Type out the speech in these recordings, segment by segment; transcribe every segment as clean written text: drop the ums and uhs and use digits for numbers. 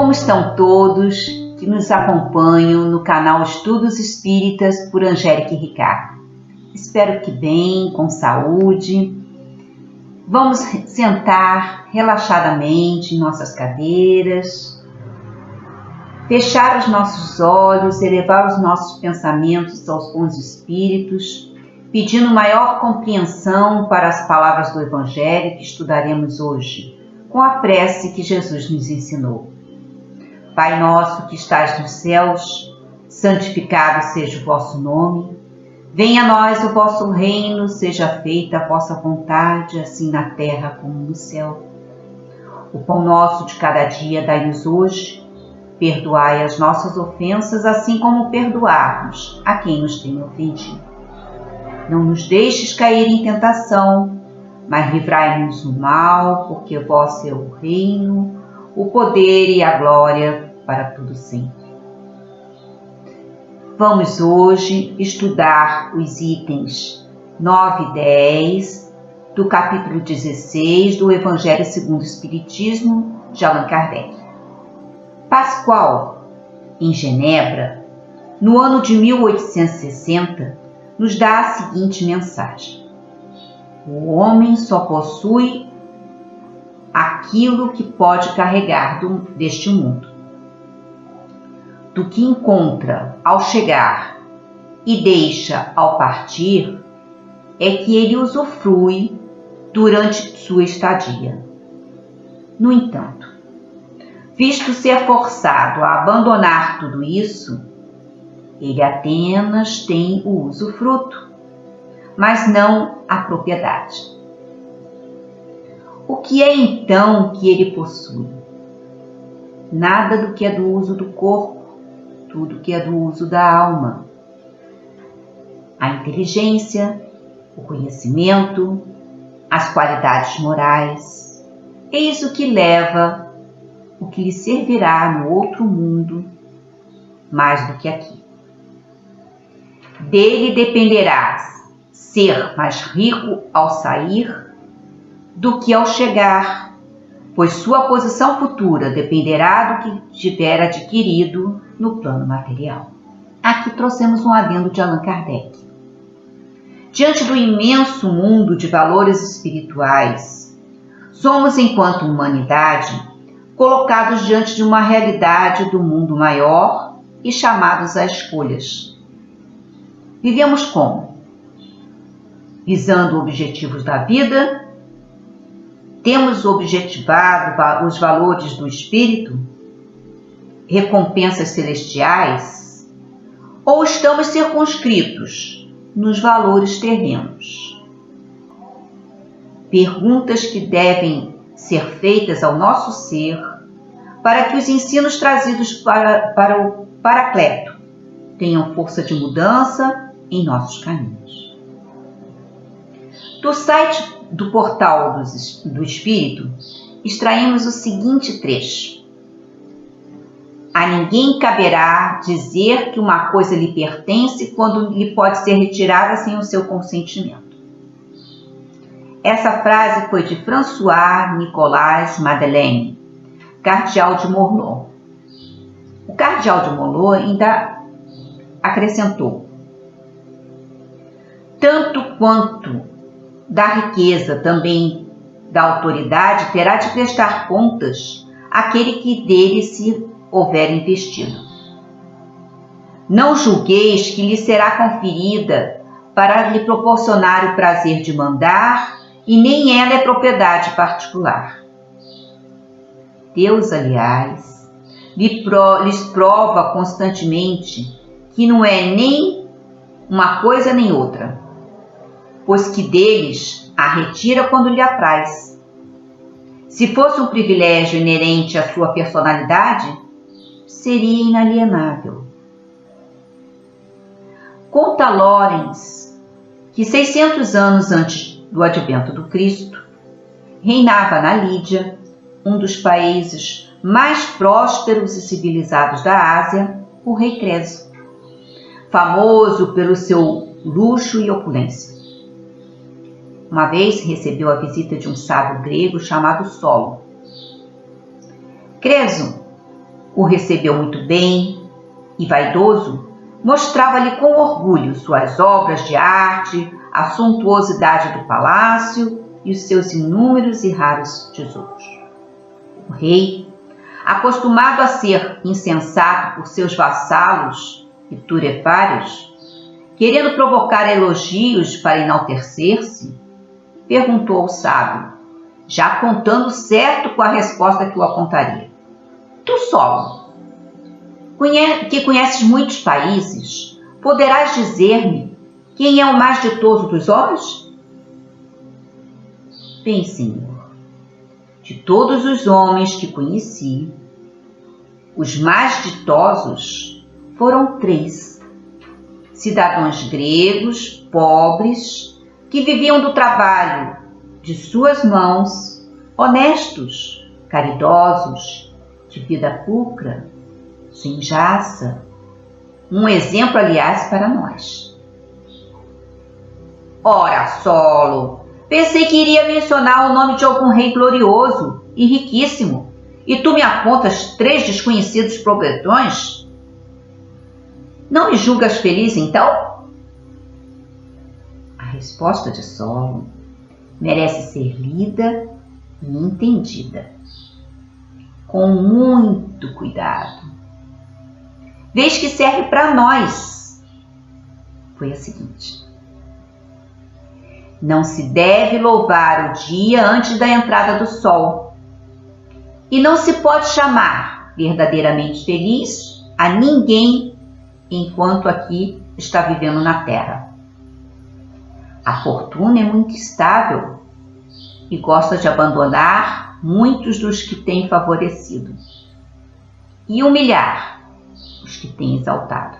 Como estão todos que nos acompanham no canal Estudos Espíritas por Angélica e Ricardo? Espero que bem, com saúde. Vamos sentar relaxadamente em nossas cadeiras, fechar os nossos olhos, elevar os nossos pensamentos aos bons espíritos, pedindo maior compreensão para as palavras do Evangelho que estudaremos hoje, com a prece que Jesus nos ensinou. Pai nosso que estais nos céus, santificado seja o vosso nome. Venha a nós o vosso reino, seja feita a vossa vontade, assim na terra como no céu. O pão nosso de cada dia dai-nos hoje. Perdoai as nossas ofensas, assim como perdoarmos a quem nos tem ofendido. Não nos deixes cair em tentação, mas livrai-nos do mal, porque vosso é o reino, o poder e a glória para tudo sempre. Vamos hoje estudar os itens 9 e 10 do capítulo 16 do Evangelho segundo o Espiritismo de Allan Kardec. Pascoal, em Genebra, no ano de 1860, nos dá a seguinte mensagem: o homem só possui aquilo que pode carregar deste mundo. Do que encontra ao chegar e deixa ao partir, é que ele usufrui durante sua estadia. No entanto, visto ser forçado a abandonar tudo isso, ele apenas tem o usufruto, mas não a propriedade. O que é então que ele possui? Nada do que é do uso do corpo, tudo que é do uso da alma. A inteligência, o conhecimento, as qualidades morais, eis o que leva, o que lhe servirá no outro mundo, mais do que aqui. Dele dependerá ser mais rico ao sair do que ao chegar, pois sua posição futura dependerá do que tiver adquirido no plano material. Aqui trouxemos um adendo de Allan Kardec. Diante do imenso mundo de valores espirituais, somos, enquanto humanidade, colocados diante de uma realidade do mundo maior e chamados a escolhas. Vivemos como? Visando objetivos da vida? Temos objetivado os valores do espírito? Recompensas celestiais? Ou estamos circunscritos nos valores terrenos? Perguntas que devem ser feitas ao nosso ser para que os ensinos trazidos para o Paracleto tenham força de mudança em nossos caminhos. Do site do Portal do Espírito, extraímos o seguinte trecho: a ninguém caberá dizer que uma coisa lhe pertence quando lhe pode ser retirada sem o seu consentimento. Essa frase foi de François Nicolas Madeleine, cardeal de Morlaix. O cardeal de Morlaix ainda acrescentou: tanto quanto da riqueza, também da autoridade, terá de prestar contas aquele que dele se houver investido. Não julgueis que lhe será conferida para lhe proporcionar o prazer de mandar, e nem ela é propriedade particular. Deus, aliás, lhes prova constantemente que não é nem uma coisa nem outra, pois que deles a retira quando lhe apraz. Se fosse um privilégio inerente à sua personalidade, seria inalienável. Conta Lorenz que 600 anos antes do advento do Cristo, reinava na Lídia, um dos países mais prósperos e civilizados da Ásia, o rei Creso, famoso pelo seu luxo e opulência. Uma vez recebeu a visita de um sábio grego chamado Solo. Creso, O recebeu muito bem e, vaidoso, mostrava-lhe com orgulho suas obras de arte, a suntuosidade do palácio e os seus inúmeros e raros tesouros. O rei, acostumado a ser insensato por seus vassalos e turefários, querendo provocar elogios para enaltecer-se, perguntou ao sábio, já contando certo com a resposta que o apontaria: Tu, Solon, que conheces muitos países, poderás dizer-me quem é o mais ditoso dos homens? Bem, senhor, de todos os homens que conheci, os mais ditosos foram 3, cidadãos gregos, pobres, que viviam do trabalho de suas mãos, honestos, caridosos, de vida pulcra, sem jaça, um exemplo, aliás, para nós. Ora, Solon, pensei que iria mencionar o nome de algum rei glorioso e riquíssimo, e tu me apontas 3 desconhecidos pobretões? Não me julgas feliz, então? A resposta de Solon merece ser lida e entendida com muito cuidado, vez que serve para nós. Foi a seguinte: não se deve louvar o dia antes da entrada do sol, e não se pode chamar verdadeiramente feliz a ninguém enquanto aqui está vivendo na terra. A fortuna é muito instável e gosta de abandonar muitos dos que tem favorecido e humilhar os que tem exaltado.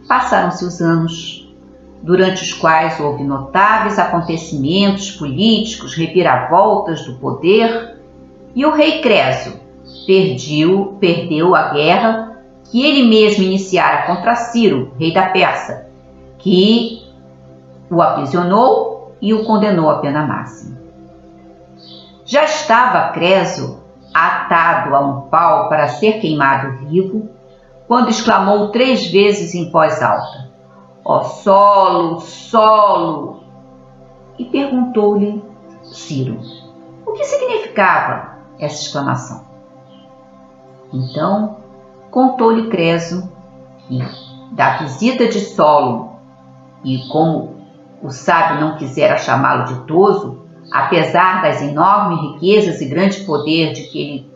Passaram-se os anos, durante os quais houve notáveis acontecimentos políticos, reviravoltas do poder, e o rei Creso perdeu a guerra que ele mesmo iniciara contra Ciro, rei da Pérsia, que o aprisionou e o condenou à pena máxima. Já estava Creso atado a um pau para ser queimado vivo, quando exclamou 3 vezes em voz alta: Ó Solo, Solo! E perguntou-lhe Ciro o que significava essa exclamação. Então contou-lhe Creso que, da visita de Solon, e como o sábio não quisera chamá-lo ditoso, apesar das enormes riquezas e grande poder de que ele,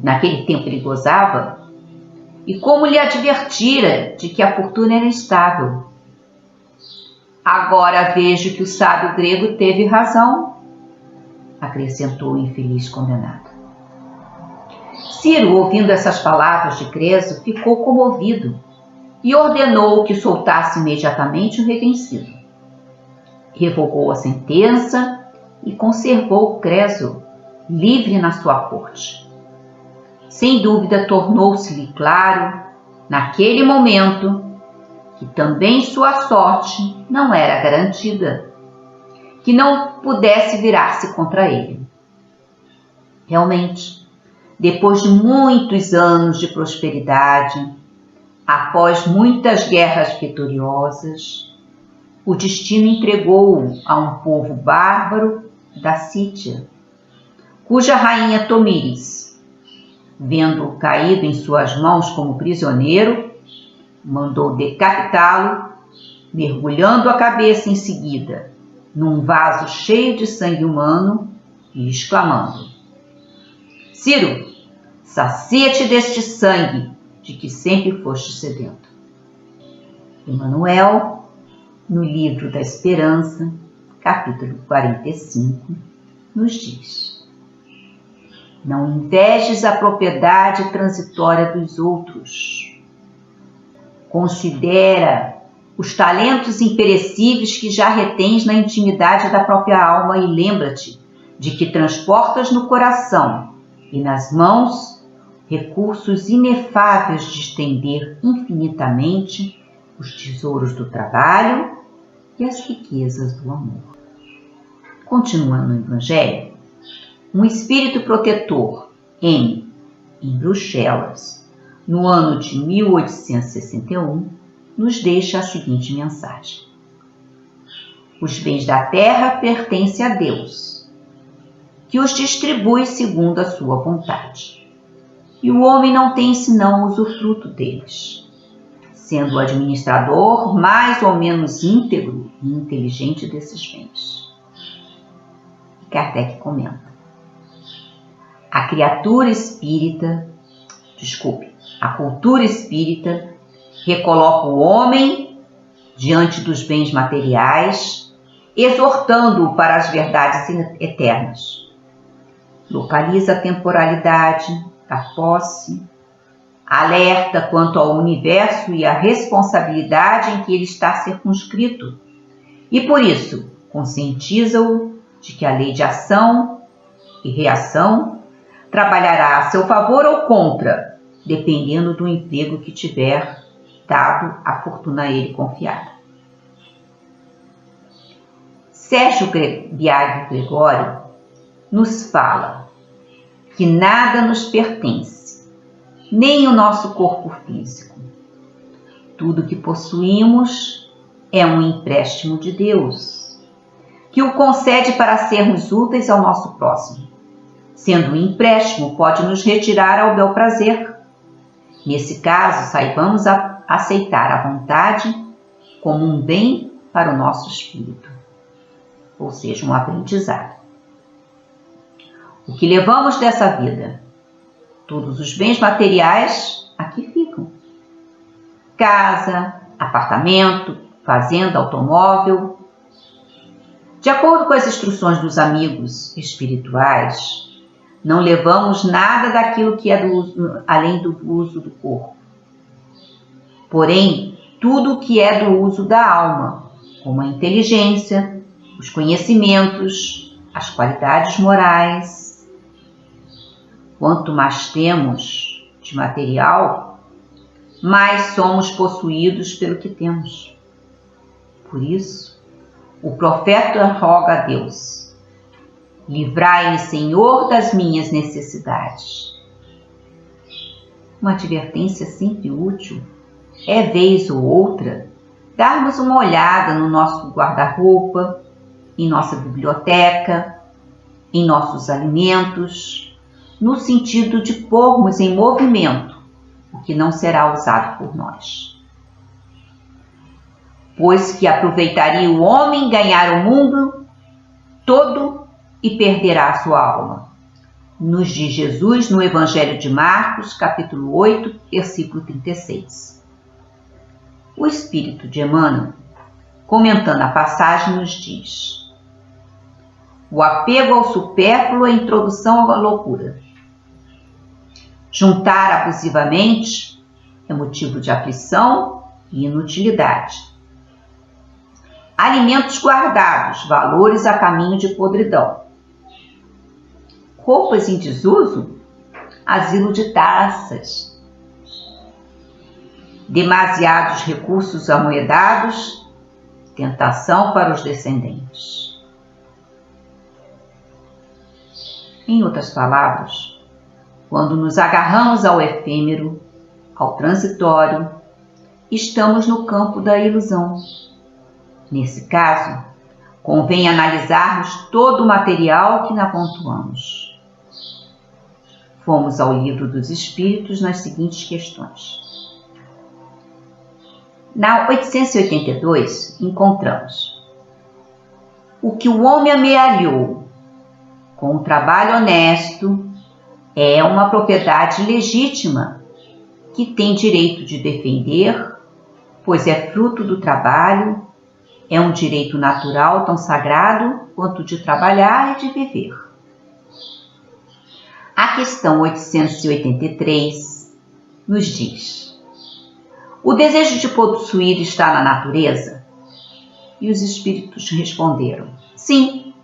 naquele tempo, ele gozava, e como lhe advertira de que a fortuna era instável. Agora vejo que o sábio grego teve razão, acrescentou o infeliz condenado. Ciro, ouvindo essas palavras de Creso, ficou comovido e ordenou que soltasse imediatamente o revencido. Revogou a sentença e conservou Creso livre na sua corte. Sem dúvida, tornou-se-lhe claro, naquele momento, que também sua sorte não era garantida, que não pudesse virar-se contra ele. Realmente, depois de muitos anos de prosperidade, após muitas guerras vitoriosas, o destino entregou-o a um povo bárbaro da Sítia, cuja rainha Tomíris, vendo-o caído em suas mãos como prisioneiro, mandou decapitá-lo, mergulhando a cabeça em seguida num vaso cheio de sangue humano e exclamando: Ciro, sacia-te deste sangue de que sempre foste sedento. Emmanuel, no livro da Esperança, capítulo 45, nos diz: não invejes a propriedade transitória dos outros. Considera os talentos imperecíveis que já retens na intimidade da própria alma e lembra-te de que transportas no coração e nas mãos recursos inefáveis de estender infinitamente os tesouros do trabalho e as riquezas do amor. Continuando no Evangelho, um espírito protetor, M, em Bruxelas, no ano de 1861, nos deixa a seguinte mensagem: os bens da terra pertencem a Deus, que os distribui segundo a sua vontade, e o homem não tem senão o usufruto deles, sendo o administrador mais ou menos íntegro e inteligente desses bens. E Kardec comenta: a cultura espírita recoloca o homem diante dos bens materiais, exortando-o para as verdades eternas. Localiza a temporalidade da posse, alerta quanto ao universo e à responsabilidade em que ele está circunscrito, e por isso conscientiza-o de que a lei de ação e reação trabalhará a seu favor ou contra, dependendo do emprego que tiver dado a fortuna a ele confiada. Sérgio Biagio Gregório nos fala que nada nos pertence, nem o nosso corpo físico. Tudo que possuímos é um empréstimo de Deus, que o concede para sermos úteis ao nosso próximo. Sendo um empréstimo, pode nos retirar ao bel prazer. Nesse caso, saibamos aceitar a vontade como um bem para o nosso espírito, ou seja, um aprendizado. O que levamos dessa vida? Todos os bens materiais aqui ficam. Casa, apartamento, fazenda, automóvel. De acordo com as instruções dos amigos espirituais, não levamos nada daquilo que é além do uso do corpo. Porém, tudo o que é do uso da alma, como a inteligência, os conhecimentos, as qualidades morais. Quanto mais temos de material, mais somos possuídos pelo que temos. Por isso, o profeta roga a Deus: livrai-me, Senhor, das minhas necessidades. Uma advertência sempre útil é, vez ou outra, darmos uma olhada no nosso guarda-roupa, em nossa biblioteca, em nossos alimentos, no sentido de pormos em movimento o que não será usado por nós. Pois que aproveitaria o homem ganhar o mundo todo e perderá a sua alma, nos diz Jesus no Evangelho de Marcos, capítulo 8, versículo 36. O Espírito de Emmanuel, comentando a passagem, nos diz: o apego ao supérfluo é a introdução à loucura. Juntar abusivamente é motivo de aflição e inutilidade. Alimentos guardados, valores a caminho de podridão. Roupas em desuso, asilo de taças. Demasiados recursos amoedados, tentação para os descendentes. Em outras palavras, quando nos agarramos ao efêmero, ao transitório, estamos no campo da ilusão. Nesse caso, convém analisarmos todo o material que na pontuamos. Fomos ao Livro dos Espíritos nas seguintes questões. Na 882, encontramos: o que o homem amealhou com um trabalho honesto é uma propriedade legítima que tem direito de defender, pois é fruto do trabalho, é um direito natural tão sagrado quanto de trabalhar e de viver. A questão 883 nos diz: o desejo de possuir está na natureza? E os espíritos responderam: sim,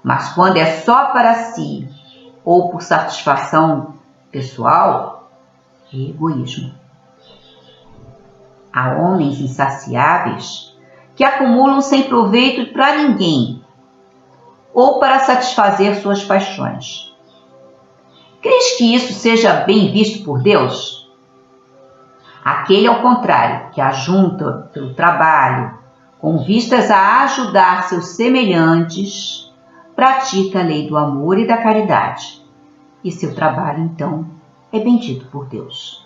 mas quando é só para si ou por satisfação pessoal, é egoísmo. Há homens insaciáveis que acumulam sem proveito para ninguém ou para satisfazer suas paixões. Crês que isso seja bem visto por Deus? Aquele, ao contrário, que ajunta pelo trabalho, com vistas a ajudar seus semelhantes, pratica a lei do amor e da caridade, e seu trabalho, então, é bendito por Deus.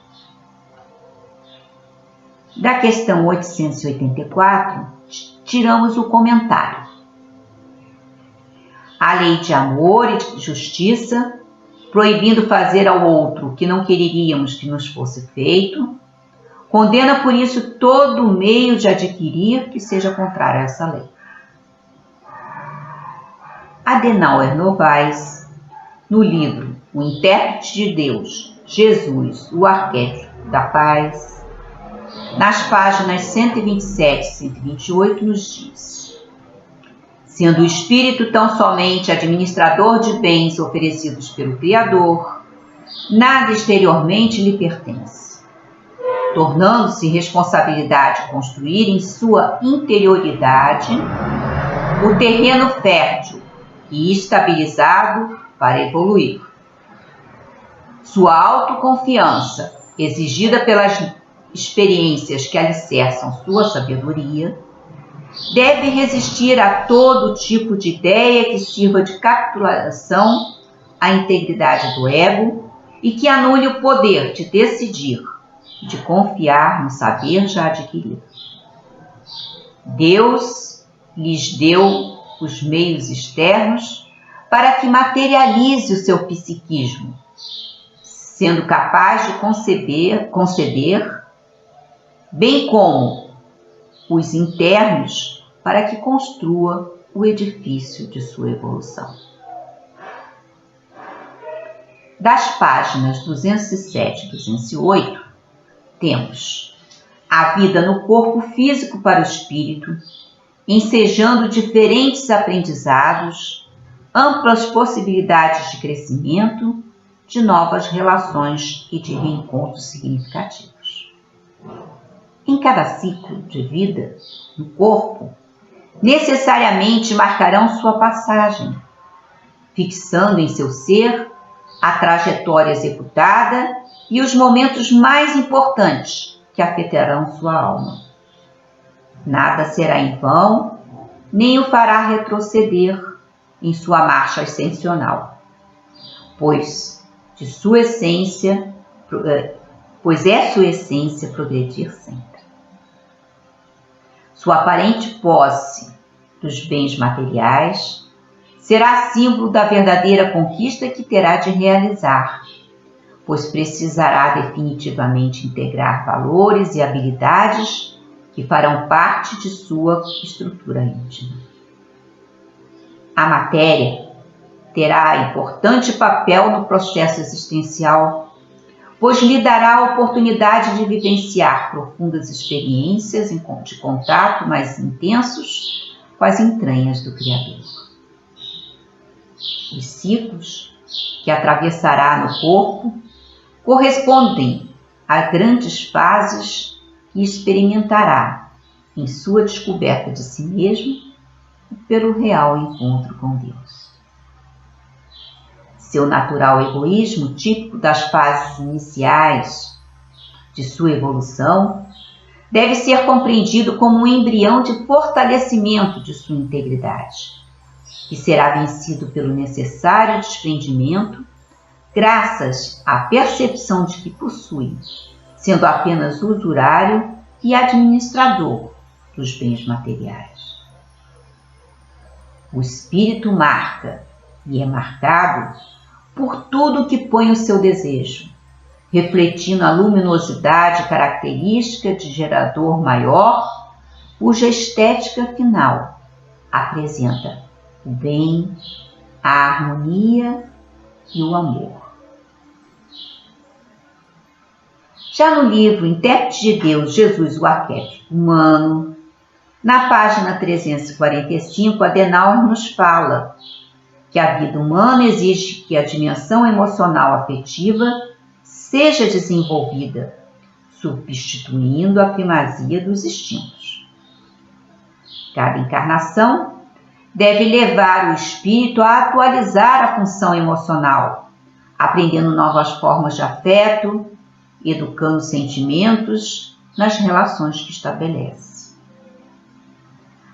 Da questão 884, tiramos o comentário. A lei de amor e de justiça, proibindo fazer ao outro o que não quereríamos que nos fosse feito, condena por isso todo meio de adquirir que seja contrário a essa lei. Adenauer Novaes, no livro O Intérprete de Deus, Jesus, o Arquétipo da Paz, nas páginas 127 e 128, nos diz: sendo o espírito tão somente administrador de bens oferecidos pelo Criador, nada exteriormente lhe pertence, tornando-se responsabilidade construir em sua interioridade o terreno fértil e estabilizado para evoluir. Sua autoconfiança, exigida pelas experiências que alicerçam sua sabedoria, deve resistir a todo tipo de ideia que sirva de capitulação à integridade do ego e que anule o poder de decidir, de confiar no saber já adquirido. Deus lhes deu os meios externos para que materialize o seu psiquismo, sendo capaz de conceder, bem como os internos, para que construa o edifício de sua evolução. Das páginas 207 e 208, temos a vida no corpo físico para o espírito, ensejando diferentes aprendizados, amplas possibilidades de crescimento, de novas relações e de reencontros significativos. Em cada ciclo de vida, no corpo, necessariamente marcarão sua passagem, fixando em seu ser a trajetória executada e os momentos mais importantes que afetarão sua alma. Nada será em vão, nem o fará retroceder em sua marcha ascensional, pois é sua essência progredir sempre. Sua aparente posse dos bens materiais será símbolo da verdadeira conquista que terá de realizar, pois precisará definitivamente integrar valores e habilidades que farão parte de sua estrutura íntima. A matéria terá importante papel no processo existencial, pois lhe dará a oportunidade de vivenciar profundas experiências de contato mais intensos com as entranhas do Criador. Os ciclos que atravessará no corpo correspondem a grandes fases que experimentará em sua descoberta de si mesmo e pelo real encontro com Deus. Seu natural egoísmo, típico das fases iniciais de sua evolução, deve ser compreendido como um embrião de fortalecimento de sua integridade, que será vencido pelo necessário desprendimento, graças à percepção de que possui, sendo apenas usurário e administrador dos bens materiais. O espírito marca e é marcado por tudo que põe o seu desejo, refletindo a luminosidade característica de gerador maior, cuja estética final apresenta o bem, a harmonia e o amor. Já no livro Intérprete de Deus, Jesus, o Arquétipo Humano, na página 345, Adenauer nos fala que a vida humana exige que a dimensão emocional afetiva seja desenvolvida, substituindo a primazia dos instintos. Cada encarnação deve levar o espírito a atualizar a função emocional, aprendendo novas formas de afeto, educando sentimentos nas relações que estabelece.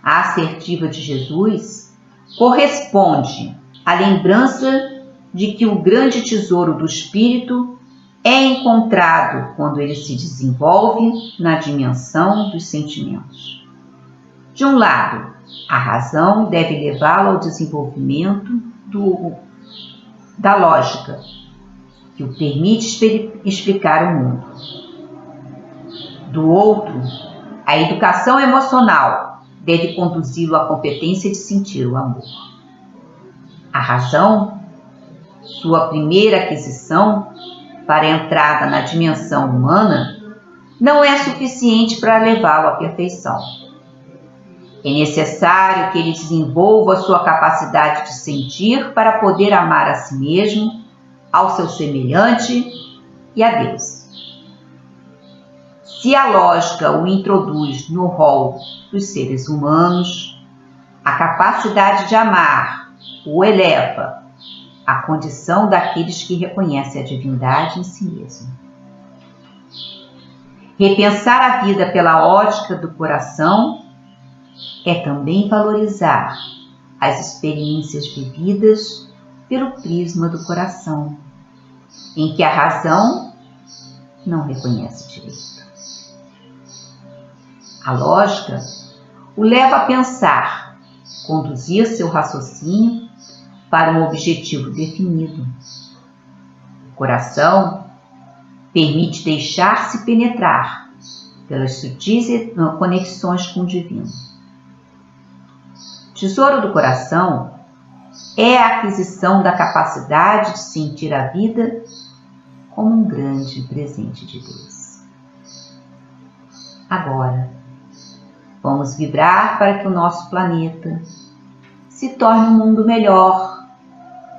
A assertiva de Jesus corresponde à lembrança de que o grande tesouro do espírito é encontrado quando ele se desenvolve na dimensão dos sentimentos. De um lado, a razão deve levá-lo ao desenvolvimento da lógica, que o permite explicar o mundo. Do outro, a educação emocional deve conduzi-lo à competência de sentir o amor. A razão, sua primeira aquisição para a entrada na dimensão humana, não é suficiente para levá-lo à perfeição. É necessário que ele desenvolva a sua capacidade de sentir para poder amar a si mesmo, ao seu semelhante e a Deus. Se a lógica o introduz no rol dos seres humanos, a capacidade de amar o eleva à condição daqueles que reconhecem a divindade em si mesmo. Repensar a vida pela ótica do coração é também valorizar as experiências vividas pelo prisma do coração, em que a razão não reconhece direito. A lógica o leva a pensar, conduzir seu raciocínio para um objetivo definido. O coração permite deixar-se penetrar pelas sutis conexões com o divino. O tesouro do coração é a aquisição da capacidade de sentir a vida como um grande presente de Deus. Agora, vamos vibrar para que o nosso planeta se torne um mundo melhor,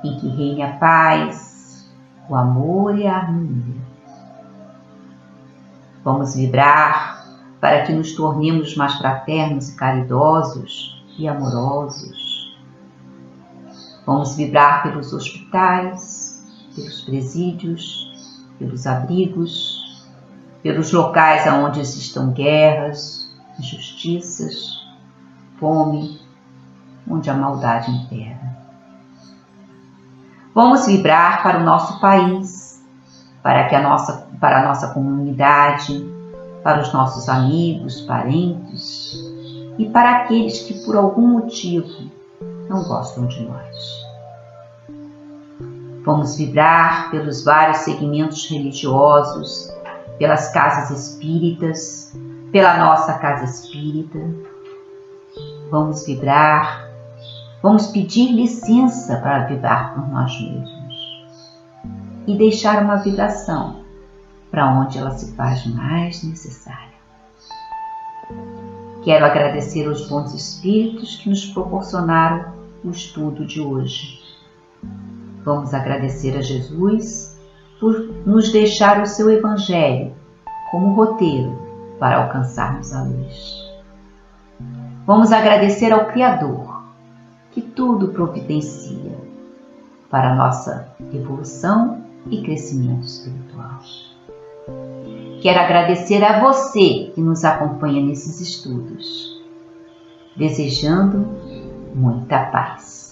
em que reine a paz, o amor e a harmonia. Vamos vibrar para que nos tornemos mais fraternos e caridosos e amorosos. Vamos vibrar pelos hospitais, pelos presídios, pelos abrigos, pelos locais onde existam guerras, injustiças, fome, onde a maldade impera. Vamos vibrar para o nosso país, para a nossa comunidade, para os nossos amigos, parentes e para aqueles que por algum motivo não gostam de nós. Vamos vibrar pelos vários segmentos religiosos, pelas casas espíritas, pela nossa casa espírita. Vamos vibrar, vamos pedir licença para vibrar por nós mesmos e deixar uma vibração para onde ela se faz mais necessária. Quero agradecer aos bons espíritos que nos proporcionaram o estudo de hoje. Vamos agradecer a Jesus por nos deixar o seu Evangelho como roteiro para alcançarmos a luz. Vamos agradecer ao Criador, que tudo providencia para a nossa evolução e crescimento espiritual. Quero agradecer a você que nos acompanha nesses estudos, desejando muita paz.